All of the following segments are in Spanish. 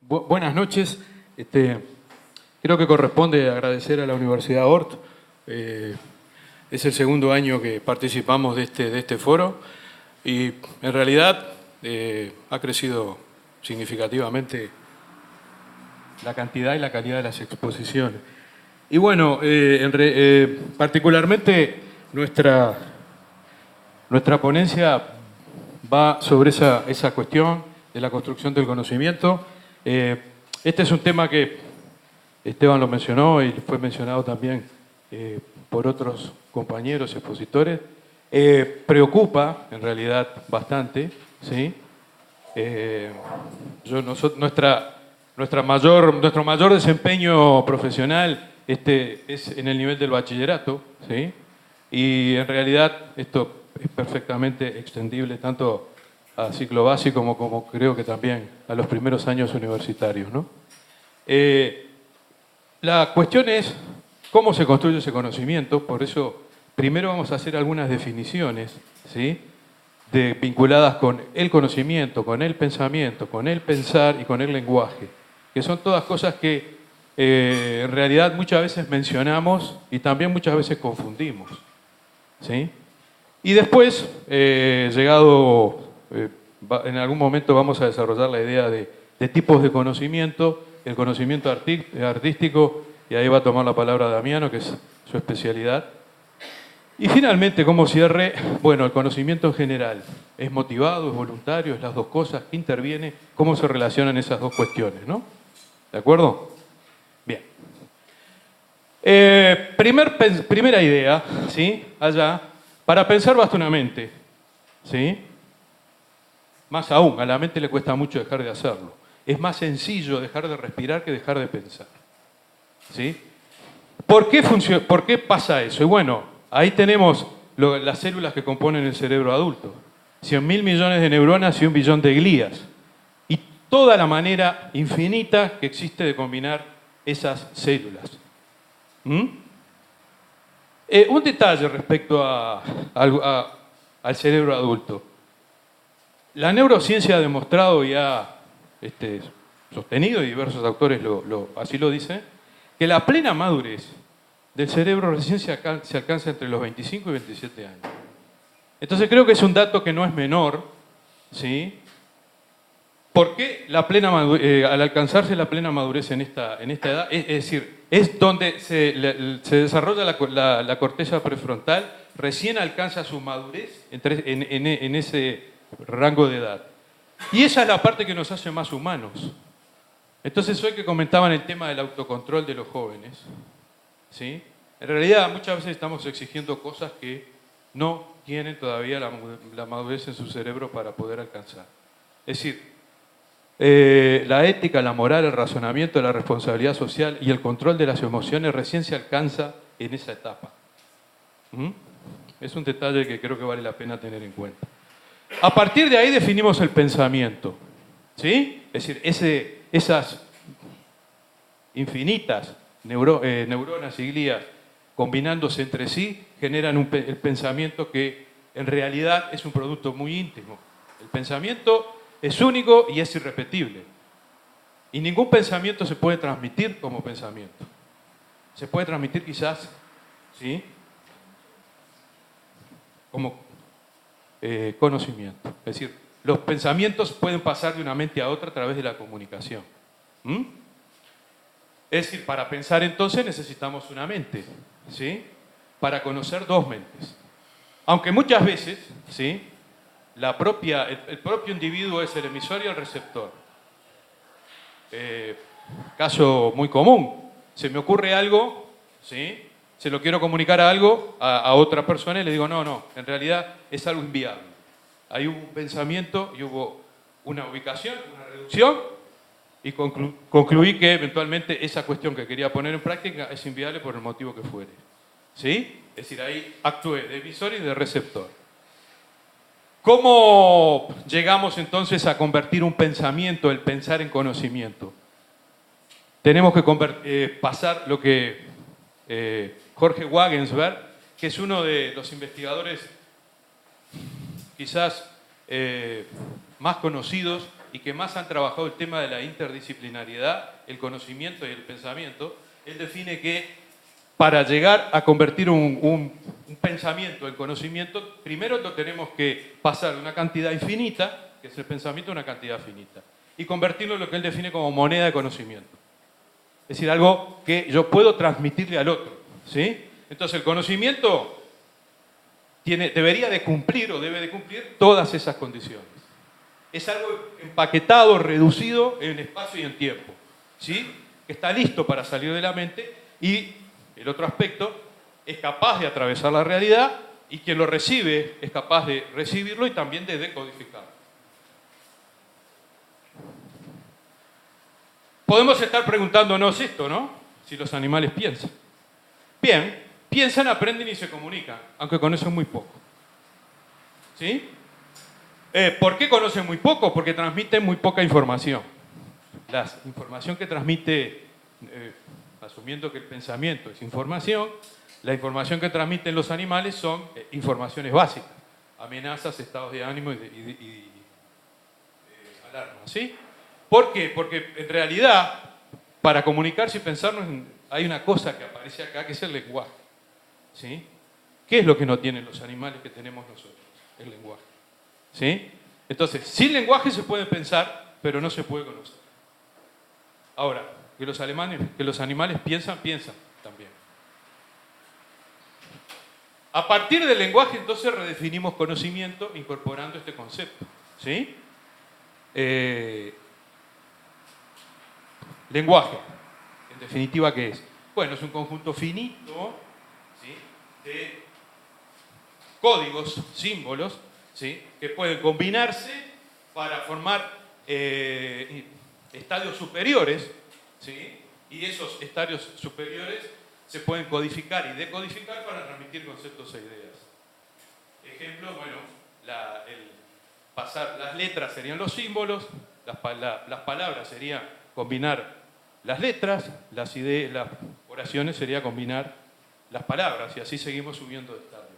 Buenas noches. Creo que corresponde agradecer a la Universidad Ort. Es el segundo año que participamos de este foro y en realidad ha crecido significativamente la cantidad y la calidad de las exposiciones. Y bueno, particularmente nuestra ponencia va sobre esa cuestión de la construcción del conocimiento. Este es un tema que Esteban lo mencionó y fue mencionado también por otros compañeros expositores. Preocupa, en realidad, bastante, ¿sí? Nuestro mayor desempeño profesional es en el nivel del bachillerato, ¿sí? Y en realidad esto es perfectamente extendible tanto a ciclo básico como creo que también a los primeros años universitarios, ¿no? La cuestión es cómo se construye ese conocimiento, por eso primero vamos a hacer algunas definiciones, ¿sí? Vinculadas con el conocimiento, con el pensamiento, con el pensar y con el lenguaje, que son todas cosas que en realidad muchas veces mencionamos y también muchas veces confundimos, ¿sí? Y después, en algún momento vamos a desarrollar la idea de tipos de conocimiento, el conocimiento artístico, y ahí va a tomar la palabra Damiano, que es su especialidad. Y finalmente, como cierre, bueno, el conocimiento en general, ¿es motivado, es voluntario, es las dos cosas? ¿Qué interviene? ¿Cómo se relacionan esas dos cuestiones, no? ¿De acuerdo? Bien. Primera idea, ¿sí? Allá, para pensar basta una mente, ¿sí? Más aún, a la mente le cuesta mucho dejar de hacerlo. Es más sencillo dejar de respirar que dejar de pensar, ¿sí? ¿Por qué pasa eso? Y bueno, ahí tenemos las células que componen el cerebro adulto. 100.000 millones de neuronas y 1 billón de glías. Y toda la manera infinita que existe de combinar esas células. Un detalle respecto al cerebro adulto. La neurociencia ha demostrado y ha sostenido, y diversos autores así lo dicen, que la plena madurez del cerebro recién se alcanza entre los 25 y 27 años. Entonces creo que es un dato que no es menor, ¿sí? Porque al alcanzarse la plena madurez en esta edad, es decir, es donde se desarrolla la corteza prefrontal, recién alcanza su madurez en ese rango de edad. Y esa es la parte que nos hace más humanos. Entonces, hoy que comentaban el tema del autocontrol de los jóvenes, ¿sí? En realidad, muchas veces estamos exigiendo cosas que no tienen todavía la madurez en su cerebro para poder alcanzar. Es decir, la ética, la moral, el razonamiento, la responsabilidad social y el control de las emociones recién se alcanza en esa etapa. Es un detalle que creo que vale la pena tener en cuenta. A partir de ahí definimos el pensamiento, ¿sí? Es decir, esas infinitas neuronas y glías combinándose entre sí generan el pensamiento que en realidad es un producto muy íntimo. El pensamiento es único y es irrepetible. Y ningún pensamiento se puede transmitir como pensamiento. Se puede transmitir quizás, ¿sí? Como conocimiento. Es decir, los pensamientos pueden pasar de una mente a otra a través de la comunicación. Es decir, para pensar entonces necesitamos una mente, ¿sí? Para conocer dos mentes. Aunque muchas veces, ¿sí? El propio individuo es el emisor y el receptor. Caso muy común. Se me ocurre algo, ¿sí? Se lo quiero comunicar a otra persona y le digo, no, en realidad es algo inviable. Hay un pensamiento y hubo una ubicación, una reducción, y concluí que eventualmente esa cuestión que quería poner en práctica es inviable por el motivo que fuere. ¿Sí? Es decir, ahí actué de emisor y de receptor. ¿Cómo llegamos entonces a convertir un pensamiento, el pensar en conocimiento? Tenemos que pasar lo que Jorge Wagensberg, que es uno de los investigadores quizás más conocidos y que más han trabajado el tema de la interdisciplinariedad, el conocimiento y el pensamiento, él define que para llegar a convertir un pensamiento en conocimiento, primero lo tenemos que pasar de una cantidad infinita, que es el pensamiento, a una cantidad finita, y convertirlo en lo que él define como moneda de conocimiento. Es decir, algo que yo puedo transmitirle al otro, ¿sí? Entonces el conocimiento debería de cumplir o debe de cumplir todas esas condiciones. Es algo empaquetado, reducido en espacio y en tiempo, ¿sí? Que está listo para salir de la mente, y el otro aspecto es capaz de atravesar la realidad, y quien lo recibe es capaz de recibirlo y también de decodificarlo. Podemos estar preguntándonos esto, ¿no? Si los animales piensan. Bien, piensan, aprenden y se comunican, aunque conocen muy poco. ¿Sí? ¿Por qué conocen muy poco? Porque transmiten muy poca información. La información que transmite, asumiendo que el pensamiento es información, la información que transmiten los animales son informaciones básicas, amenazas, estados de ánimo y alarma, ¿sí? ¿Por qué? Porque en realidad, para comunicarse y pensarnos, hay una cosa que aparece acá, que es el lenguaje, ¿sí? ¿Qué es lo que no tienen los animales que tenemos nosotros? El lenguaje, ¿sí? Entonces, sin lenguaje se puede pensar, pero no se puede conocer. Ahora, que los animales piensan también. A partir del lenguaje, entonces, redefinimos conocimiento incorporando este concepto, ¿sí? Lenguaje, en definitiva, ¿qué es? Bueno, es un conjunto finito, ¿sí?, de códigos, símbolos, ¿sí?, que pueden combinarse para formar estadios superiores, ¿sí?, y esos estadios superiores se pueden codificar y decodificar para transmitir conceptos e ideas. Ejemplo, bueno, las letras serían los símbolos, las palabras serían combinar las letras, las oraciones sería combinar las palabras, y así seguimos subiendo de estadio.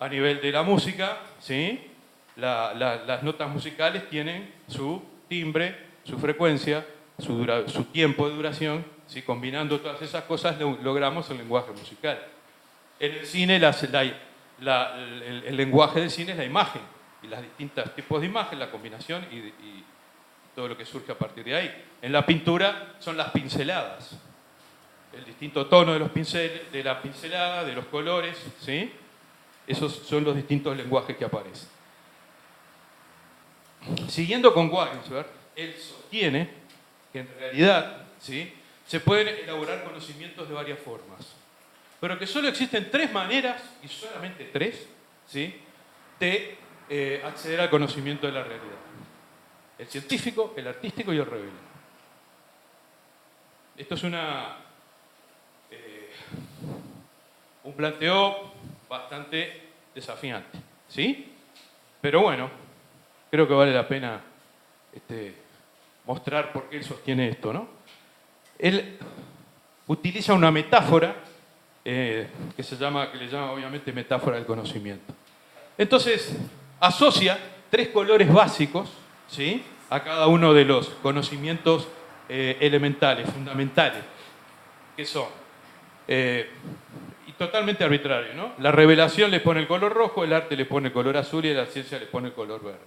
A nivel de la música, ¿sí?, las notas musicales tienen su timbre, su frecuencia, su tiempo de duración, ¿sí? Combinando todas esas cosas logramos el lenguaje musical. En el cine, el lenguaje del cine es la imagen, y los distintos tipos de imagen, la combinación y todo lo que surge a partir de ahí. En la pintura son las pinceladas, el distinto tono de los pinceles, de la pincelada, de los colores, ¿sí? Esos son los distintos lenguajes que aparecen. Siguiendo con Wagensberg, él sostiene que en realidad, ¿sí?, se pueden elaborar conocimientos de varias formas, pero que solo existen tres maneras, y solamente tres, ¿sí?, de acceder al conocimiento de la realidad: el científico, el artístico y el revelador. Esto es un planteo bastante desafiante, ¿sí? Pero bueno, creo que vale la pena mostrar por qué él sostiene esto, ¿no? Él utiliza una metáfora que le llama obviamente metáfora del conocimiento. Entonces, asocia tres colores básicos, ¿sí?, a cada uno de los conocimientos elementales, fundamentales, que son, y totalmente arbitrario, ¿no? La revelación le pone el color rojo, el arte le pone el color azul y la ciencia le pone el color verde.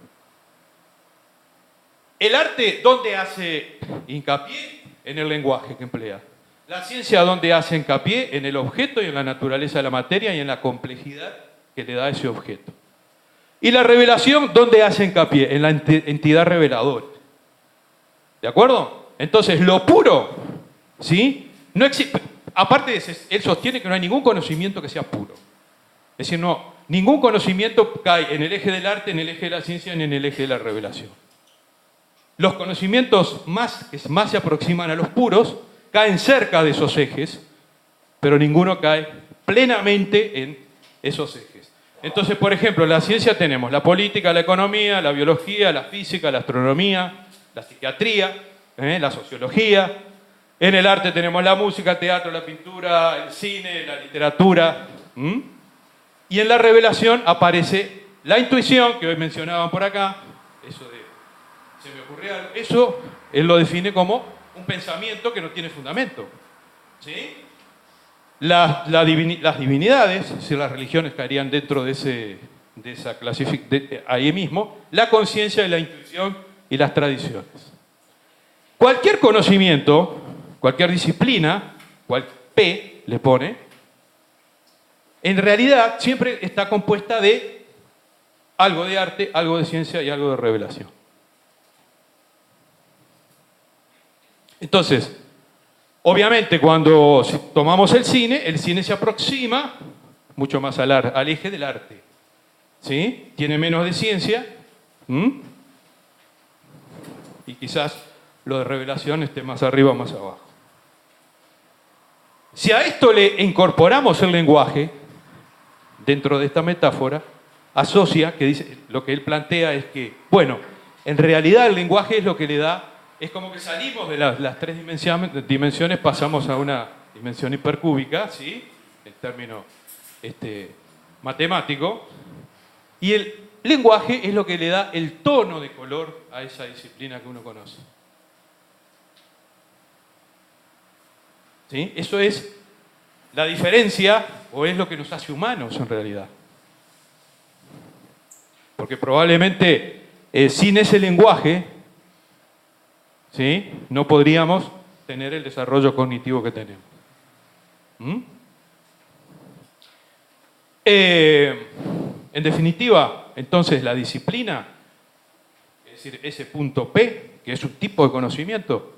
El arte, ¿dónde hace hincapié? En el lenguaje que emplea. La ciencia, ¿dónde hace hincapié? En el objeto y en la naturaleza de la materia y en la complejidad que le da ese objeto. Y la revelación, ¿dónde hace hincapié? En la entidad reveladora. ¿De acuerdo? Entonces, lo puro, ¿sí?, no existe. Aparte de eso, él sostiene que no hay ningún conocimiento que sea puro. Es decir, no, ningún conocimiento cae en el eje del arte, en el eje de la ciencia, ni en el eje de la revelación. Los conocimientos que más se aproximan a los puros caen cerca de esos ejes, pero ninguno cae plenamente en esos ejes. Entonces, por ejemplo, en la ciencia tenemos la política, la economía, la biología, la física, la astronomía, la psiquiatría, la sociología. En el arte tenemos la música, el teatro, la pintura, el cine, la literatura. Y en la revelación aparece la intuición, que hoy mencionaban por acá, eso de, se me ocurre algo. Eso él lo define como un pensamiento que no tiene fundamento. ¿Sí? Las divinidades, si las religiones caerían dentro de esa clasificación, ahí mismo, la conciencia, la intuición y las tradiciones. Cualquier conocimiento, cualquier disciplina, cual P le pone, en realidad siempre está compuesta de algo de arte, algo de ciencia y algo de revelación. Entonces, obviamente cuando tomamos el cine se aproxima mucho más al eje del arte. ¿Sí? Tiene menos de ciencia. Y quizás lo de revelación esté más arriba o más abajo. Si a esto le incorporamos el lenguaje, dentro de esta metáfora, asocia, que dice, lo que él plantea es que, bueno, en realidad el lenguaje es lo que le da, es como que salimos de las tres dimensiones, pasamos a una dimensión hipercúbica, ¿sí? En término matemático, y el lenguaje es lo que le da el tono de color a esa disciplina que uno conoce. ¿Sí? Eso es la diferencia, o es lo que nos hace humanos en realidad. Porque probablemente sin ese lenguaje, ¿sí?, no podríamos tener el desarrollo cognitivo que tenemos. En definitiva, entonces la disciplina, es decir, ese punto P, que es un tipo de conocimiento,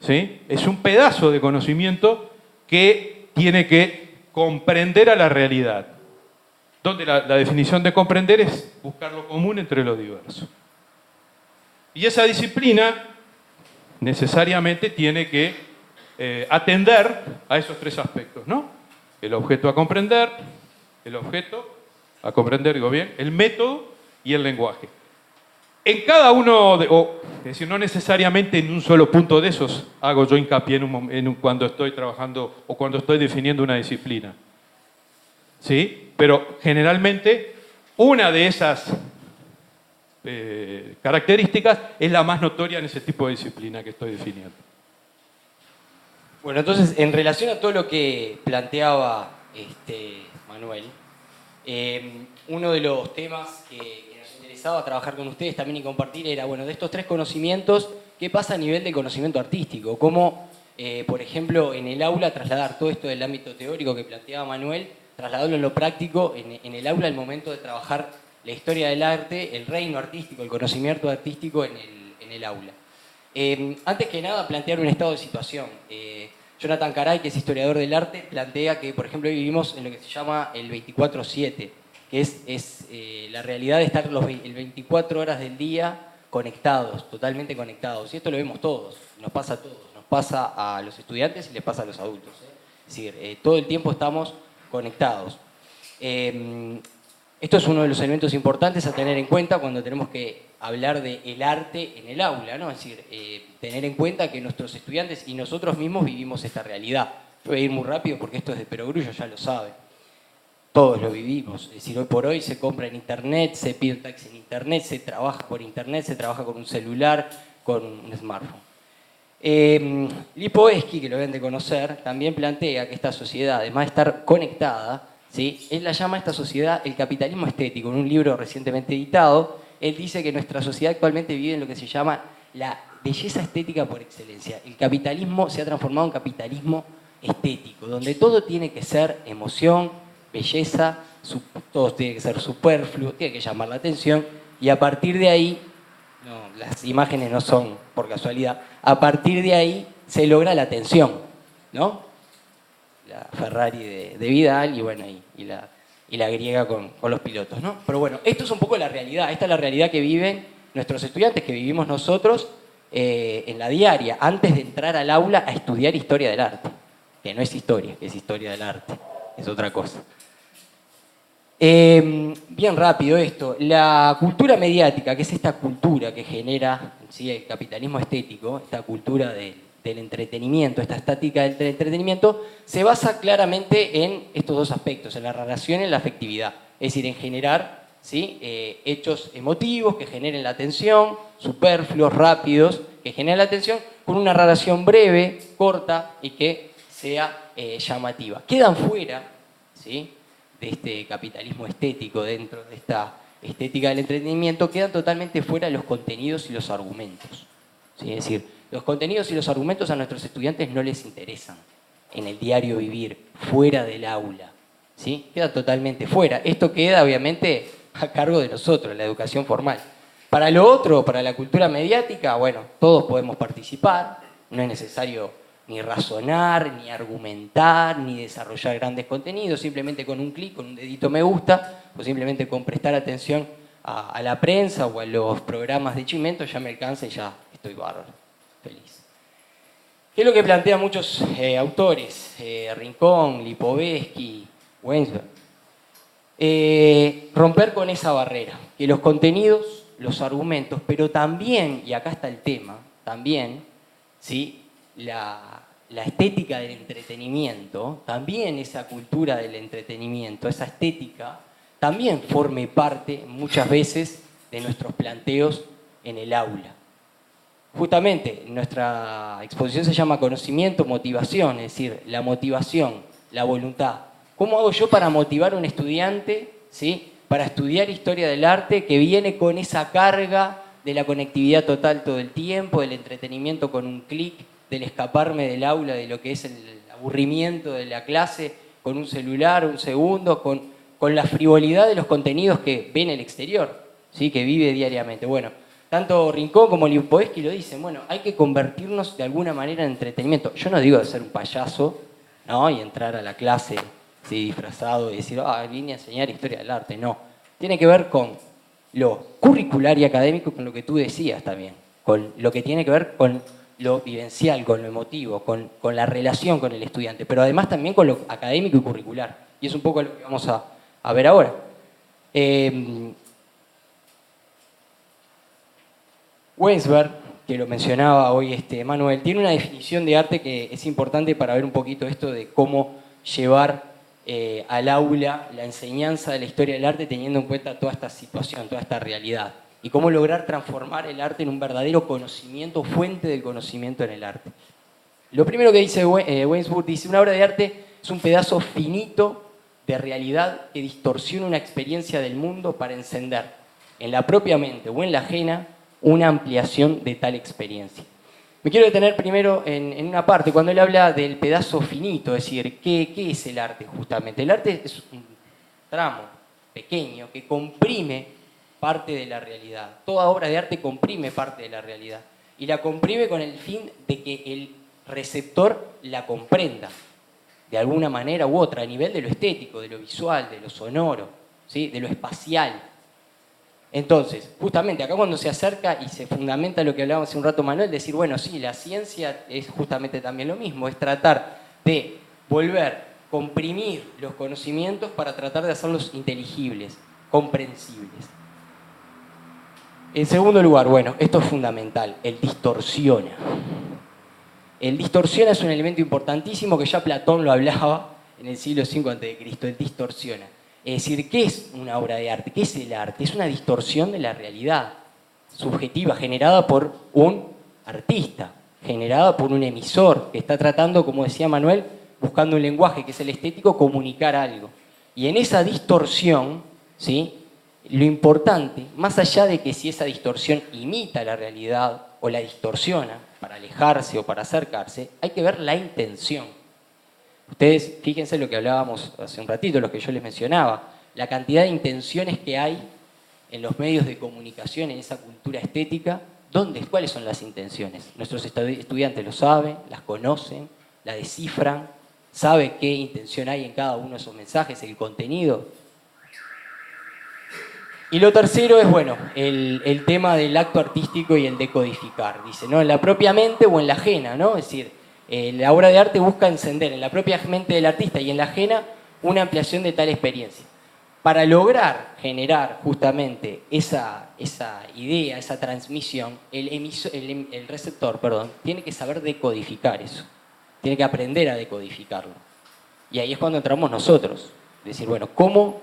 ¿sí?, es un pedazo de conocimiento que tiene que comprender a la realidad. Donde la definición de comprender es buscar lo común entre lo diverso. Y esa disciplina necesariamente tiene que atender a esos tres aspectos, ¿no? El objeto a comprender, digo bien, el método y el lenguaje. En cada uno, es decir, no necesariamente en un solo punto de esos hago yo hincapié cuando estoy trabajando o cuando estoy definiendo una disciplina. ¿Sí? Pero generalmente una de esas características es la más notoria en ese tipo de disciplina que estoy definiendo. Bueno, entonces, en relación a todo lo que planteaba Manuel, uno de los temas que nos interesaba trabajar con ustedes también y compartir era, bueno, de estos tres conocimientos, ¿qué pasa a nivel de conocimiento artístico? ¿Cómo, por ejemplo, en el aula trasladar todo esto del ámbito teórico que planteaba Manuel, trasladarlo en lo práctico, en el aula, al momento de trabajar la historia del arte, el reino artístico, el conocimiento artístico en el aula? Antes que nada, plantear un estado de situación. Jonathan Caray, que es historiador del arte, plantea que, por ejemplo, hoy vivimos en lo que se llama el 24/7, que es la realidad de estar el 24 horas del día conectados, totalmente conectados. Y esto lo vemos todos, nos pasa a todos, nos pasa a los estudiantes y les pasa a los adultos. Es decir, todo el tiempo estamos conectados. Esto es uno de los elementos importantes a tener en cuenta cuando tenemos que hablar del arte en el aula, ¿no? Es decir, tener en cuenta que nuestros estudiantes y nosotros mismos vivimos esta realidad. Yo voy a ir muy rápido porque esto es de perogrullo, ya lo saben. Todos lo vivimos. Es decir, hoy por hoy se compra en internet, se pide un taxi en internet, se trabaja por internet, se trabaja con un celular, con un smartphone. Lipovetsky, que lo deben de conocer, también plantea que esta sociedad, además de estar conectada, ¿sí?, él la llama a esta sociedad el capitalismo estético. En un libro recientemente editado, él dice que nuestra sociedad actualmente vive en lo que se llama la belleza estética por excelencia. El capitalismo se ha transformado en capitalismo estético, donde todo tiene que ser emoción, belleza, todo tiene que ser superfluo, tiene que llamar la atención, y a partir de ahí, no, las imágenes no son por casualidad, a partir de ahí se logra la atención, ¿no? La Ferrari de Vidal y bueno, y la griega con los pilotos, ¿no? Pero bueno, esto es un poco la realidad, esta es la realidad que viven nuestros estudiantes, que vivimos nosotros en la diaria, antes de entrar al aula a estudiar historia del arte, que no es historia, que es historia del arte, es otra cosa. Bien rápido esto, la cultura mediática, que es esta cultura que genera, ¿sí?, el capitalismo estético, esta cultura del entretenimiento, esta estática del entretenimiento, se basa claramente en estos dos aspectos, en la relación y en la afectividad. Es decir, en generar ¿sí? Hechos emotivos que generen la atención, superfluos, rápidos, que generen la atención, con una narración breve, corta y que sea llamativa. Quedan fuera, ¿sí?, de este capitalismo estético, dentro de esta estética del entretenimiento, quedan totalmente fuera los contenidos y los argumentos, ¿sí? Es decir, los contenidos y los argumentos a nuestros estudiantes no les interesan en el diario vivir, fuera del aula, ¿sí? Queda totalmente fuera. Esto queda, obviamente, a cargo de nosotros, la educación formal. Para lo otro, para la cultura mediática, bueno, todos podemos participar, no es necesario ni razonar, ni argumentar, ni desarrollar grandes contenidos, simplemente con un clic, con un dedito me gusta, o simplemente con prestar atención a la prensa o a los programas de Chimento, ya me alcanza y ya estoy bárbaro, feliz. ¿Qué es lo que plantean muchos autores? Rincón, Lipovetsky, Weinsberg. Romper con esa barrera, que los contenidos, los argumentos, pero también, y acá está el tema, también, ¿sí?, la estética del entretenimiento, también esa cultura del entretenimiento, esa estética, también forme parte muchas veces de nuestros planteos en el aula. Justamente, nuestra exposición se llama Conocimiento, Motivación, es decir, la motivación, la voluntad. ¿Cómo hago yo para motivar a un estudiante, ¿sí?, para estudiar historia del arte que viene con esa carga de la conectividad total todo el tiempo, del entretenimiento con un clic, del escaparme del aula, de lo que es el aburrimiento de la clase, con un celular, un segundo, con la frivolidad de los contenidos que ve en el exterior, ¿sí?, que vive diariamente? Bueno, tanto Rincón como Lipovetsky lo dicen, bueno, hay que convertirnos de alguna manera en entretenimiento. Yo no digo de ser un payaso, ¿no?, y entrar a la clase, ¿sí?, disfrazado y decir, vine a enseñar historia del arte. No, tiene que ver con lo curricular y académico, con lo que tú decías también, con lo que tiene que ver con lo vivencial, con lo emotivo, con la relación con el estudiante, pero además también con lo académico y curricular. Y es un poco lo que vamos a ver ahora. Weinsberg, que lo mencionaba hoy Manuel, tiene una definición de arte que es importante para ver un poquito esto de cómo llevar al aula la enseñanza de la historia del arte teniendo en cuenta toda esta situación, toda esta realidad. Y cómo lograr transformar el arte en un verdadero conocimiento, fuente del conocimiento en el arte. Lo primero que dice Weinsberg, dice, una obra de arte es un pedazo finito de realidad que distorsiona una experiencia del mundo para encender, en la propia mente o en la ajena, una ampliación de tal experiencia. Me quiero detener primero en una parte, cuando él habla del pedazo finito, es decir, ¿qué es el arte justamente? El arte es un tramo pequeño que comprime parte de la realidad. Toda obra de arte comprime parte de la realidad. Y la comprime con el fin de que el receptor la comprenda, de alguna manera u otra, a nivel de lo estético, de lo visual, de lo sonoro, ¿sí?, de lo espacial. Entonces, justamente acá cuando se acerca y se fundamenta lo que hablábamos hace un rato Manuel, decir, bueno, sí, la ciencia es justamente también lo mismo, es tratar de comprimir los conocimientos para tratar de hacerlos inteligibles, comprensibles. En segundo lugar, bueno, esto es fundamental, el distorsiona. El distorsiona es un elemento importantísimo que ya Platón lo hablaba en el siglo V a.C., el distorsiona. Es decir, ¿qué es una obra de arte? ¿Qué es el arte? Es una distorsión de la realidad subjetiva generada por un artista, generada por un emisor que está tratando, como decía Manuel, buscando un lenguaje que es el estético, comunicar algo. Y en esa distorsión, ¿sí?, lo importante, más allá de que si esa distorsión imita la realidad o la distorsiona para alejarse o para acercarse, hay que ver la intención. Ustedes fíjense lo que hablábamos hace un ratito, lo que yo les mencionaba, la cantidad de intenciones que hay en los medios de comunicación, en esa cultura estética. ¿Cuáles son las intenciones? Nuestros estudiantes lo saben, las conocen, la descifran, saben qué intención hay en cada uno de esos mensajes, el contenido. Y lo tercero es, bueno, el tema del acto artístico y el decodificar. Dice, ¿no?, en la propia mente o en la ajena, ¿no? Es decir, la obra de arte busca encender en la propia mente del artista y en la ajena una ampliación de tal experiencia. Para lograr generar justamente esa idea, esa transmisión, el receptor, tiene que saber decodificar eso. Tiene que aprender a decodificarlo. Y ahí es cuando entramos nosotros. Es decir, bueno, ¿cómo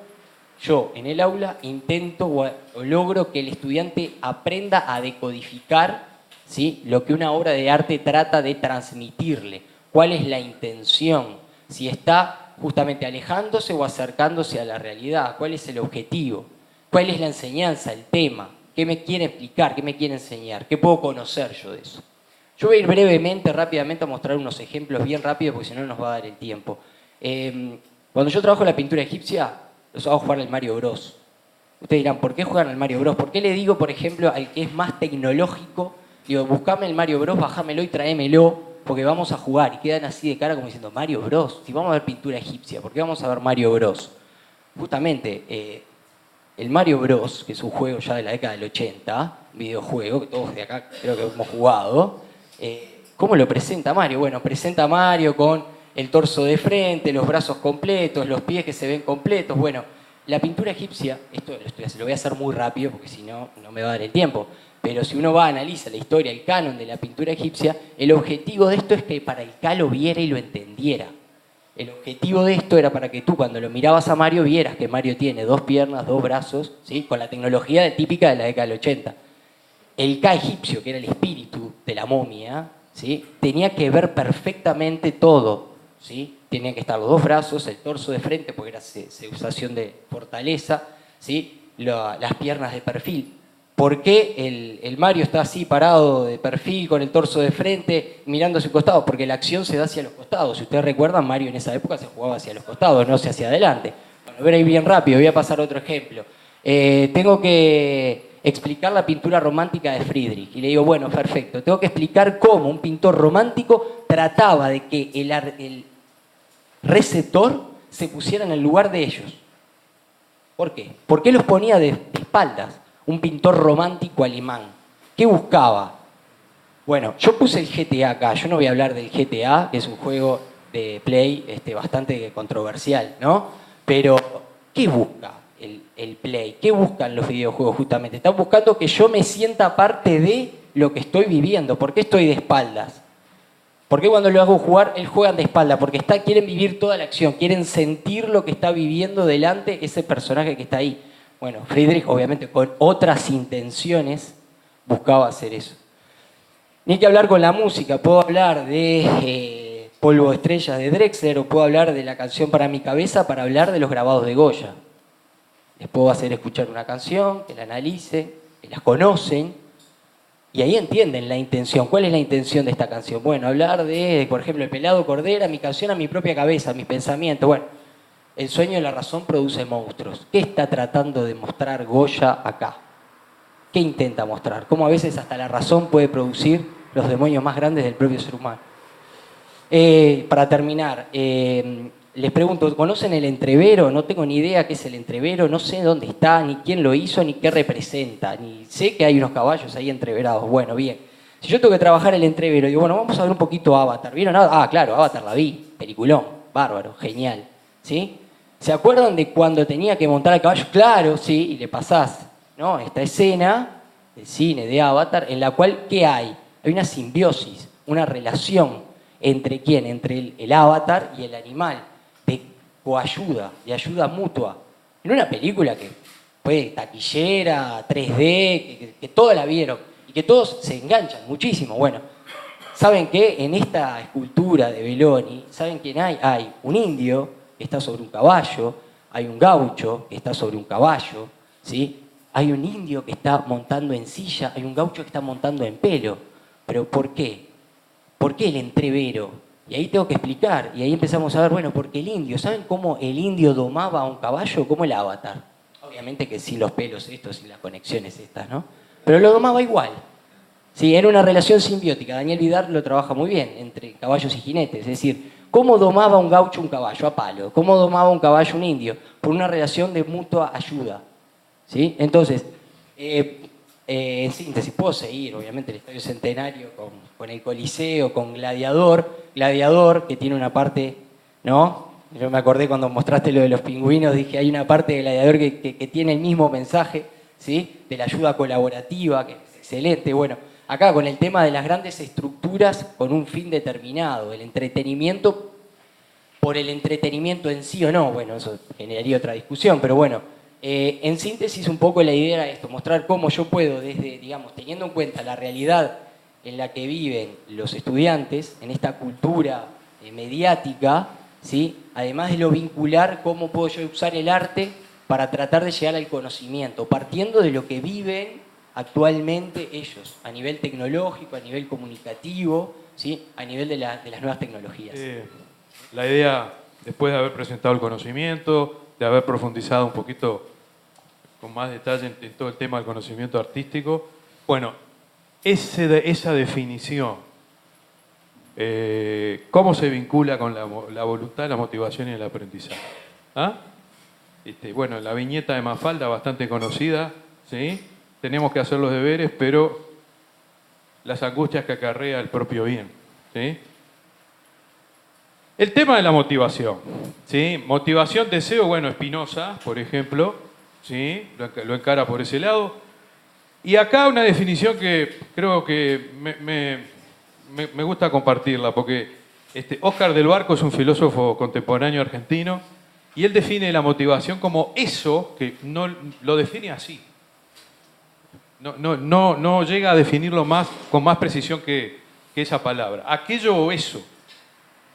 yo en el aula intento o logro que el estudiante aprenda a decodificar, ¿sí?, lo que una obra de arte trata de transmitirle. ¿Cuál es la intención? Si está justamente alejándose o acercándose a la realidad. ¿Cuál es el objetivo? ¿Cuál es la enseñanza, el tema? ¿Qué me quiere explicar? ¿Qué me quiere enseñar? ¿Qué puedo conocer yo de eso? Yo voy a ir brevemente, rápidamente, a mostrar unos ejemplos bien rápido porque si no nos va a dar el tiempo. Cuando yo trabajo en la pintura egipcia, los hago jugar al Mario Bros. Ustedes dirán, ¿por qué juegan al Mario Bros? ¿Por qué le digo, por ejemplo, al que es más tecnológico, digo, buscame el Mario Bros, bajámelo y tráemelo, porque vamos a jugar? Y quedan así de cara como diciendo, Mario Bros, si vamos a ver pintura egipcia, ¿por qué vamos a ver Mario Bros? Justamente, el Mario Bros, que es un juego ya de la década del 80, un videojuego que todos de acá creo que hemos jugado, ¿cómo lo presenta Mario? Bueno, presenta a Mario con el torso de frente, los brazos completos, los pies que se ven completos. Bueno, la pintura egipcia, esto lo voy a hacer muy rápido porque si no, no me va a dar el tiempo, pero si uno va a analizar la historia, el canon de la pintura egipcia, el objetivo de esto es que para el K lo viera y lo entendiera. El objetivo de esto era para que tú, cuando lo mirabas a Mario, vieras que Mario tiene 2 piernas, 2 brazos, ¿sí?, con la tecnología típica de la década del 80. El Ka egipcio, que era el espíritu de la momia, ¿sí?, tenía que ver perfectamente todo, ¿sí? Tenían que estar los 2 brazos, el torso de frente, porque era sensación de fortaleza, ¿sí?, las piernas de perfil. ¿Por qué el Mario está así parado de perfil, con el torso de frente, mirando hacia un costado? Porque la acción se da hacia los costados. Si ustedes recuerdan, Mario en esa época se jugaba hacia los costados, no hacia adelante. Bueno, voy a ir bien rápido, voy a pasar a otro ejemplo. Tengo que explicar la pintura romántica de Friedrich. Y le digo, bueno, perfecto, tengo que explicar cómo un pintor romántico trataba de que el receptor se pusiera en el lugar de ellos. ¿Por qué? ¿Por qué los ponía de espaldas? Un pintor romántico alemán. ¿Qué buscaba? Bueno, yo puse el GTA acá. Yo no voy a hablar del GTA, que es un juego de Play bastante controversial, ¿no? Pero, ¿qué busca el Play? ¿Qué buscan los videojuegos justamente? Están buscando que yo me sienta parte de lo que estoy viviendo. ¿Por qué estoy de espaldas? ¿Por qué cuando lo hago jugar, él juega de espalda? Porque quieren vivir toda la acción, quieren sentir lo que está viviendo delante ese personaje que está ahí. Bueno, Friedrich, obviamente, con otras intenciones, buscaba hacer eso. Ni hay que hablar con la música. Puedo hablar de Polvo de Estrellas de Drexler o puedo hablar de la canción Para mi cabeza para hablar de los grabados de Goya. Les puedo hacer escuchar una canción, que la analice, que las conocen, y ahí entienden la intención. ¿Cuál es la intención de esta canción? Bueno, hablar de, por ejemplo, El pelado Cordera, mi canción a mi propia cabeza, mis pensamientos. Bueno, el sueño de la razón produce monstruos. ¿Qué está tratando de mostrar Goya acá? ¿Qué intenta mostrar? Cómo a veces hasta la razón puede producir los demonios más grandes del propio ser humano. Para terminar, les pregunto, ¿conocen el entrevero? No tengo ni idea qué es el entrevero, no sé dónde está, ni quién lo hizo, ni qué representa, ni sé que hay unos caballos ahí entreverados. Bueno, bien. Si yo tengo que trabajar el entrevero, digo, bueno, vamos a ver un poquito Avatar. ¿Vieron? Ah, claro, Avatar la vi, peliculón, bárbaro, genial. ¿Sí? ¿Se acuerdan de cuando tenía que montar al caballo? Claro, sí, y le pasás, ¿no?, esta escena del cine de Avatar, en la cual, ¿qué hay? Hay una simbiosis, una relación entre ¿quién? Entre el avatar y el animal, de coayuda, de ayuda mutua. En una película que fue taquillera, 3D, que todos la vieron y que todos se enganchan muchísimo. Bueno, ¿saben qué? En esta escultura de Belloni, ¿saben quién hay? Hay un indio que está sobre un caballo, hay un gaucho que está sobre un caballo, ¿sí? Hay un indio que está montando en silla, hay un gaucho que está montando en pelo. ¿Pero por qué? ¿Por qué el entrevero? Y ahí tengo que explicar, y ahí empezamos a ver, bueno, porque el indio, ¿saben cómo el indio domaba a un caballo? Como el avatar. Obviamente que sin los pelos estos, sin las conexiones estas, ¿no? Pero lo domaba igual. Sí, era una relación simbiótica. Daniel Vidar lo trabaja muy bien, entre caballos y jinetes. Es decir, ¿cómo domaba un gaucho un caballo? A palo. ¿Cómo domaba un caballo un indio? Por una relación de mutua ayuda. ¿Sí? Entonces, en síntesis, puedo seguir, obviamente, el Estadio Centenario con el Coliseo, con Gladiador. Gladiador, que tiene una parte, ¿no? Yo me acordé cuando mostraste lo de los pingüinos, dije, hay una parte de Gladiador que tiene el mismo mensaje, ¿sí? De la ayuda colaborativa, que es excelente. Bueno, acá con el tema de las grandes estructuras con un fin determinado, el entretenimiento por el entretenimiento en sí o no, bueno, eso generaría otra discusión, pero bueno, En síntesis, un poco la idea era esto, mostrar cómo yo puedo, desde, digamos, teniendo en cuenta la realidad en la que viven los estudiantes, en esta cultura mediática, ¿sí? Además de lo vincular, cómo puedo yo usar el arte para tratar de llegar al conocimiento, partiendo de lo que viven actualmente ellos, a nivel tecnológico, a nivel comunicativo, ¿sí? A nivel de las nuevas tecnologías. La idea, después de haber presentado el conocimiento, de haber profundizado un poquito con más detalle en todo el tema del conocimiento artístico, bueno, esa definición, cómo se vincula con la voluntad, la motivación y el aprendizaje. ¿Ah? Bueno, la viñeta de Mafalda, bastante conocida, ¿sí? Tenemos que hacer los deberes, pero las angustias que acarrea el propio bien, ¿sí? El tema de la motivación, ¿sí? Motivación, deseo, bueno, Spinoza, por ejemplo, ¿sí? Lo encara por ese lado. Y acá una definición que creo que me gusta compartirla, porque Óscar del Barco es un filósofo contemporáneo argentino, y él define la motivación como eso, que no lo define así. No llega a definirlo con más precisión que esa palabra. Aquello o eso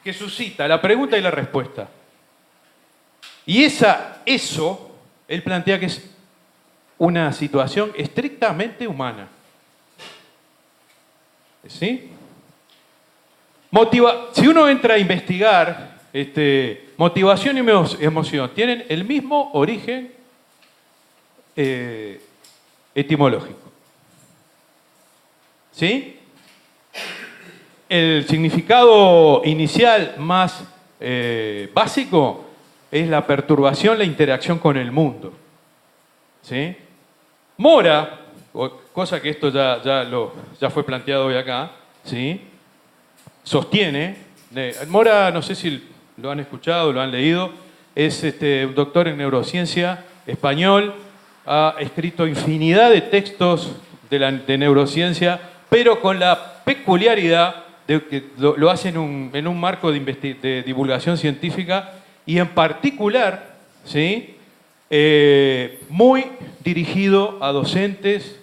que suscita la pregunta y la respuesta. Y eso, él plantea que es una situación estrictamente humana. ¿Sí? Si uno entra a investigar, motivación y emoción tienen el mismo origen etimológico. ¿Sí? El significado inicial más básico es la perturbación, la interacción con el mundo. ¿Sí? Mora, cosa que esto ya fue planteado hoy acá, ¿sí? Sostiene, Mora, no sé si lo han escuchado, lo han leído, es un doctor en neurociencia español, ha escrito infinidad de textos de neurociencia, pero con la peculiaridad de que lo hace en un marco de divulgación científica y en particular, ¿sí? Muy dirigido a docentes,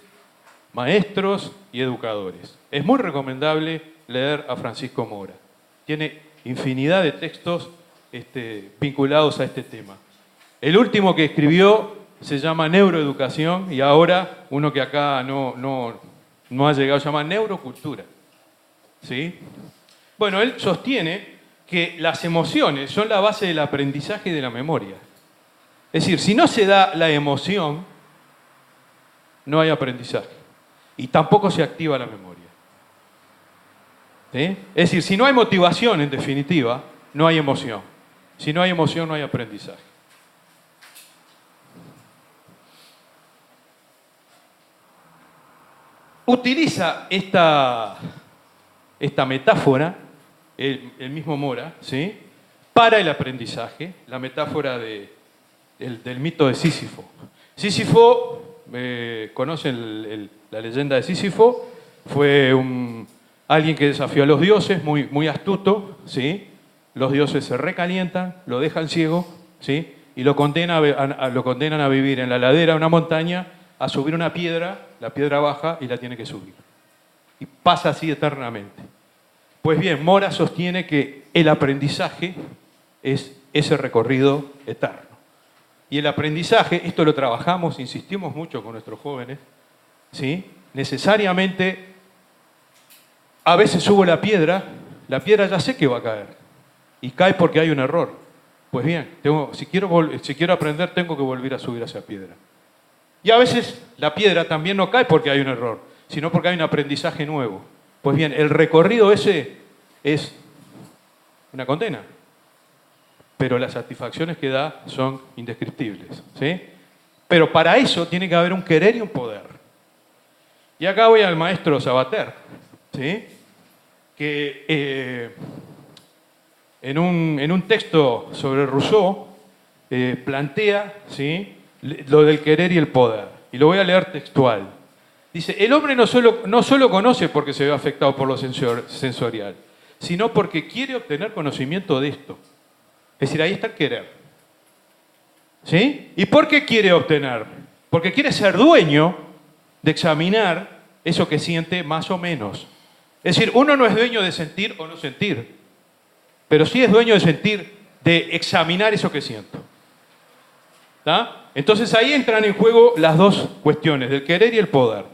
maestros y educadores. Es muy recomendable leer a Francisco Mora. Tiene infinidad de textos vinculados a este tema. El último que escribió se llama Neuroeducación y ahora uno que acá no ha llegado se llama Neurocultura. ¿Sí? Bueno, él sostiene que las emociones son la base del aprendizaje y de la memoria. Es decir, si no se da la emoción, no hay aprendizaje. Y tampoco se activa la memoria. ¿Sí? Es decir, si no hay motivación, en definitiva, no hay emoción. Si no hay emoción, no hay aprendizaje. Utiliza esta metáfora, el mismo Mora, ¿sí? Para el aprendizaje, la metáfora del mito de Sísifo. Sísifo, conocen la leyenda de Sísifo, fue alguien que desafió a los dioses, muy astuto, ¿sí? Los dioses se recalientan, lo dejan ciego, ¿sí? Y lo condenan a vivir en la ladera de una montaña, a subir una piedra, la piedra baja y la tiene que subir. Y pasa así eternamente. Pues bien, Mora sostiene que el aprendizaje es ese recorrido eterno. Y el aprendizaje, esto lo trabajamos, insistimos mucho con nuestros jóvenes, ¿sí? Necesariamente, a veces subo la piedra ya sé que va a caer. Y cae porque hay un error. Pues bien, si quiero aprender, tengo que volver a subir a esa piedra. Y a veces la piedra también no cae porque hay un error, sino porque hay un aprendizaje nuevo. Pues bien, el recorrido ese es una condena, pero las satisfacciones que da son indescriptibles, ¿sí? Pero para eso tiene que haber un querer y un poder. Y acá voy al maestro Sabater, ¿sí? Que en un texto sobre Rousseau plantea, ¿sí? Lo del querer y el poder. Y lo voy a leer textual. Dice, el hombre no solo conoce porque se ve afectado por lo sensorial, sino porque quiere obtener conocimiento de esto. Es decir, ahí está el querer. ¿Sí? ¿Y por qué quiere obtener? Porque quiere ser dueño de examinar eso que siente más o menos. Es decir, uno no es dueño de sentir o no sentir, pero sí es dueño de sentir, de examinar eso que siento. ¿Tá? Entonces ahí entran en juego las dos cuestiones, del querer y el poder.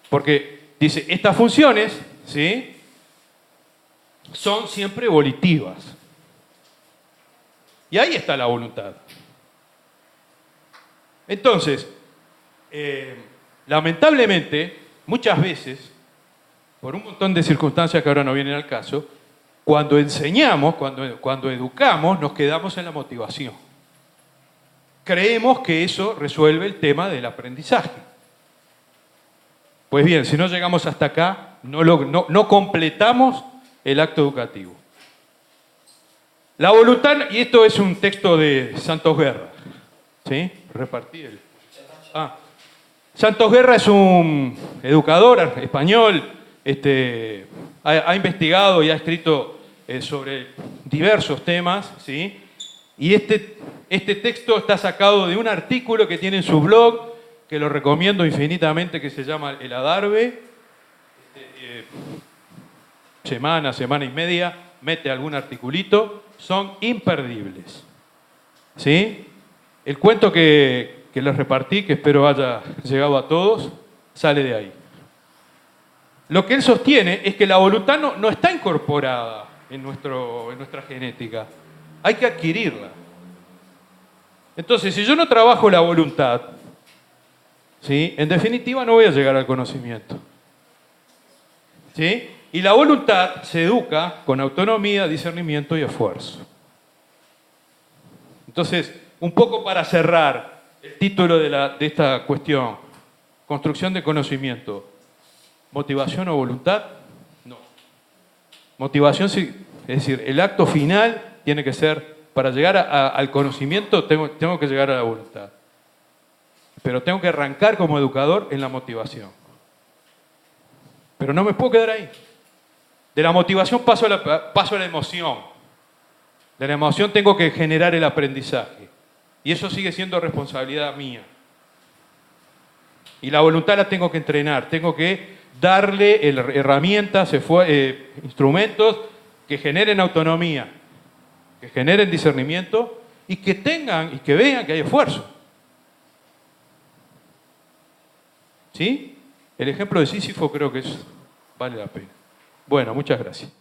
Porque dice, estas funciones, ¿sí?, son siempre volitivas. Y ahí está la voluntad. Entonces, lamentablemente, muchas veces, por un montón de circunstancias que ahora no vienen al caso, cuando enseñamos, cuando educamos, nos quedamos en la motivación. Creemos que eso resuelve el tema del aprendizaje. Pues bien, si no llegamos hasta acá, no completamos el acto educativo. La voluntad, y esto es un texto de Santos Guerra, ¿sí? Repartí el... Santos Guerra es un educador español, ha investigado y ha escrito sobre diversos temas, ¿sí? Y este texto está sacado de un artículo que tiene en su blog, que lo recomiendo infinitamente, que se llama El Adarve. Semana y media, mete algún articulito, son imperdibles. ¿Sí? El cuento que les repartí, que espero haya llegado a todos, sale de ahí. Lo que él sostiene es que la voluntad no está incorporada en nuestra genética, hay que adquirirla. Entonces, si yo no trabajo la voluntad, ¿sí?, en definitiva no voy a llegar al conocimiento. ¿Sí? Y la voluntad se educa con autonomía, discernimiento y esfuerzo. Entonces, un poco para cerrar el título de esta cuestión, construcción de conocimiento, ¿motivación o voluntad? No. Motivación, sí, es decir, el acto final tiene que ser, para llegar al conocimiento tengo que llegar a la voluntad. Pero tengo que arrancar como educador en la motivación. Pero no me puedo quedar ahí. De la motivación paso a la emoción. De la emoción tengo que generar el aprendizaje. Y eso sigue siendo responsabilidad mía. Y la voluntad la tengo que entrenar. Tengo que darle herramientas, instrumentos que generen autonomía, que generen discernimiento y que vean que hay esfuerzo. ¿Sí? El ejemplo de Sísifo creo que vale la pena. Bueno, muchas gracias.